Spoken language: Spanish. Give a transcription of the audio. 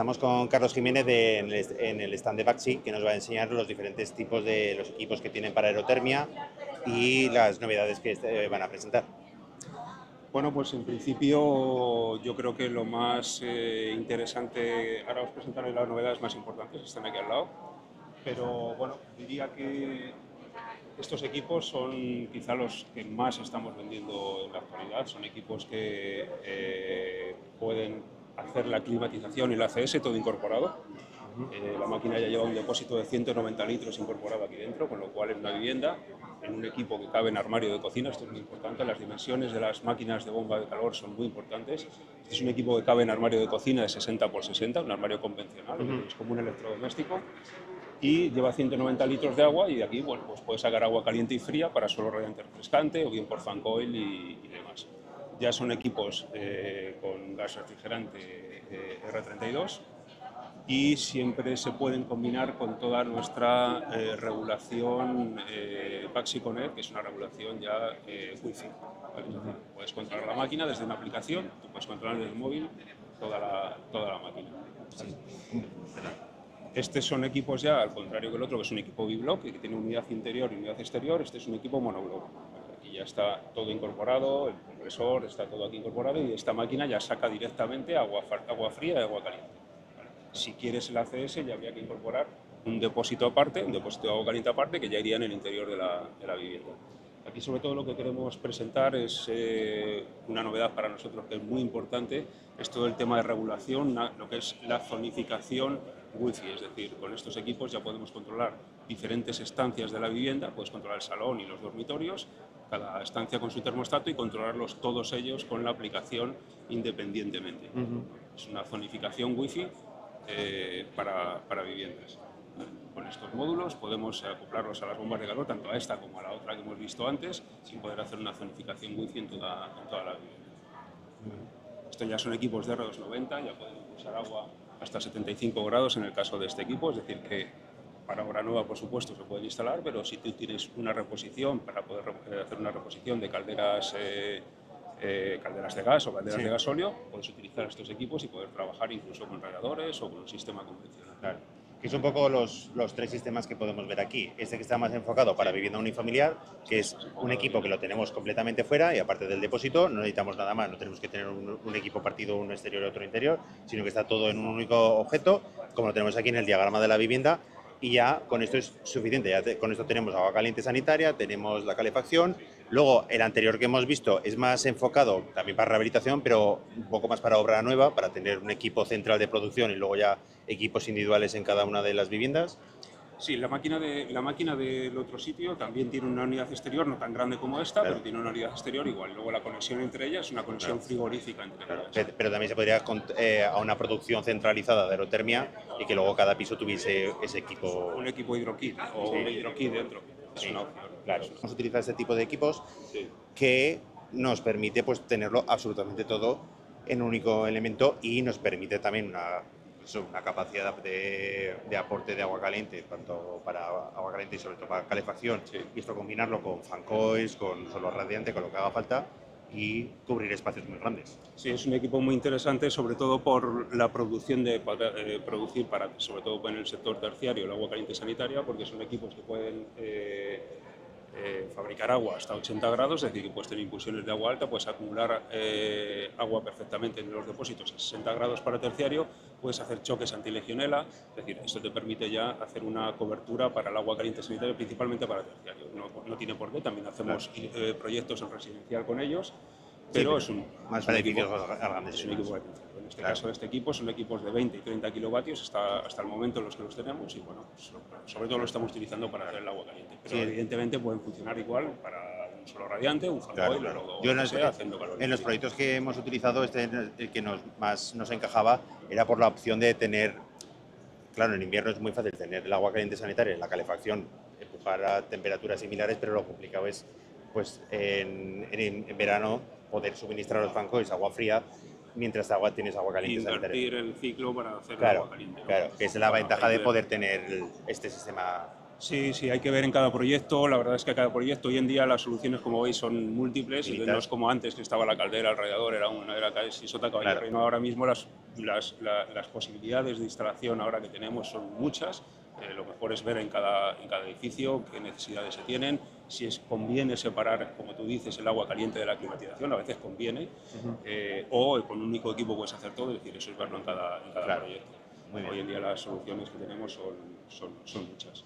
Estamos con Carlos Jiménez en el stand de Baxi, que nos va a enseñar los diferentes tipos de los equipos que tienen para aerotermia y las novedades que van a presentar. Bueno, pues en principio yo creo que lo más interesante, ahora os presentaré las novedades más importantes, están aquí al lado, pero bueno, diría que estos equipos son quizá los que más estamos vendiendo en la actualidad, son equipos que pueden hacer la climatización y el ACS todo incorporado. La máquina ya lleva un depósito de 190 litros incorporado aquí dentro, con lo cual en una vivienda, en un equipo que cabe en armario de cocina, esto es muy importante, las dimensiones de las máquinas de bomba de calor son muy importantes. Este es un equipo que cabe en armario de cocina de 60 por 60, un armario convencional, es como un electrodoméstico, y lleva 190 litros de agua y de aquí bueno, pues puedes sacar agua caliente y fría para suelo radiante refrescante o bien por fan coil y demás. Ya son equipos con gas refrigerante R32 y siempre se pueden combinar con toda nuestra regulación Baxi Connect, que es una regulación ya Wi-Fi. ¿Vale? Puedes controlar la máquina desde una aplicación, tú puedes controlar desde el móvil toda la máquina. Sí. Estos son equipos ya, al contrario que el otro, que es un equipo biblock, que tiene unidad interior y unidad exterior, este es un equipo monoblock. Aquí ya está todo incorporado, el compresor está todo aquí incorporado y esta máquina ya saca directamente agua fría y agua caliente. Si quieres el ACS ya habría que incorporar un depósito aparte, un depósito de agua caliente aparte, que ya iría en el interior de la vivienda. Aquí sobre todo lo que queremos presentar es una novedad para nosotros que es muy importante, es todo el tema de regulación, lo que es la zonificación Wi-Fi, es decir, con estos equipos ya podemos controlar diferentes estancias de la vivienda, puedes controlar el salón y los dormitorios, cada estancia con su termostato y controlarlos todos ellos con la aplicación independientemente. Es una zonificación Wi-Fi para viviendas. Con estos módulos podemos acoplarlos a las bombas de calor, tanto a esta como a la otra que hemos visto antes, sin poder hacer una zonificación Wi-Fi en toda la vivienda. Estos ya son equipos de R290, ya pueden impulsar agua hasta 75 grados en el caso de este equipo, es decir que para obra nueva, por supuesto, se pueden instalar, pero si tú tienes una reposición, para poder hacer una reposición de calderas de gas o calderas de gasóleo, puedes utilizar estos equipos y poder trabajar incluso con radiadores o con un sistema convencional. Claro. Que son un poco los tres sistemas que podemos ver aquí. Este que está más enfocado para vivienda unifamiliar, que es un equipo que lo tenemos completamente fuera y aparte del depósito no necesitamos nada más, no tenemos que tener un equipo partido, uno exterior y otro interior, sino que está todo en un único objeto, como lo tenemos aquí en el diagrama de la vivienda, y ya con esto es suficiente. Con esto tenemos agua caliente sanitaria, tenemos la calefacción. Luego, el anterior que hemos visto es más enfocado también para rehabilitación, pero un poco más para obra nueva, para tener un equipo central de producción y luego ya equipos individuales en cada una de las viviendas. Sí, la máquina del otro sitio también tiene una unidad exterior, no tan grande como esta, pero tiene una unidad exterior igual. Luego la conexión entre ellas es una conexión frigorífica entre ellas. Pero también se podría a una producción centralizada de aerotermia y que luego cada piso tuviese ese equipo. Un equipo hidrokit o un hidrokit dentro. Es una opción. Claro, vamos a utilizar este tipo de equipos que nos permite pues tenerlo absolutamente todo en un único elemento y nos permite también una capacidad de aporte de agua caliente, tanto para agua caliente y sobre todo para calefacción, y esto combinarlo con fan coils, con suelo radiante, con lo que haga falta y cubrir espacios muy grandes. Sí, es un equipo muy interesante, sobre todo por la producción de producir sobre todo en el sector terciario, el agua caliente sanitaria, porque son equipos que pueden fabricar agua hasta 80 grados, es decir, que puedes tener impulsiones de agua alta, puedes acumular agua perfectamente en los depósitos a 60 grados para terciario, puedes hacer choques antilegionela, es decir, esto te permite ya hacer una cobertura para el agua caliente sanitaria, principalmente para terciario. No tiene por qué, también hacemos proyectos en residencial con ellos, pero es un equipo grandes. En este caso, este equipo son equipos de 20 y 30 kilovatios hasta el momento en los que los tenemos y bueno, pues, sobre todo lo estamos utilizando para hacer el agua caliente. Pero evidentemente pueden funcionar igual para un suelo radiante, un fan coil o yo haciendo calor. En los proyectos que hemos utilizado, el que más nos encajaba era por la opción de tener, claro, en invierno es muy fácil tener el agua caliente sanitaria, la calefacción, empujar a temperaturas similares, pero lo complicado es pues en verano poder suministrar a los fan coils agua fría mientras tienes agua caliente sanitaria. Invertir el ciclo para hacer claro, agua caliente. Claro, que es la ventaja de poder tener este sistema Sí, sí, hay que ver en cada proyecto. La verdad es que cada proyecto hoy en día las soluciones, como veis, son múltiples y no es como antes, que estaba la caldera, el radiador, era casi sota, caballo, Claro. reino. Ahora mismo las posibilidades de instalación ahora que tenemos son muchas. Lo mejor es ver en cada edificio qué necesidades se tienen, si conviene separar, como tú dices, el agua caliente de la climatización, a veces conviene, o con un único equipo puedes hacer todo, es decir, eso es verlo en cada Claro. proyecto. Muy bien. Hoy en día las soluciones que tenemos son muchas.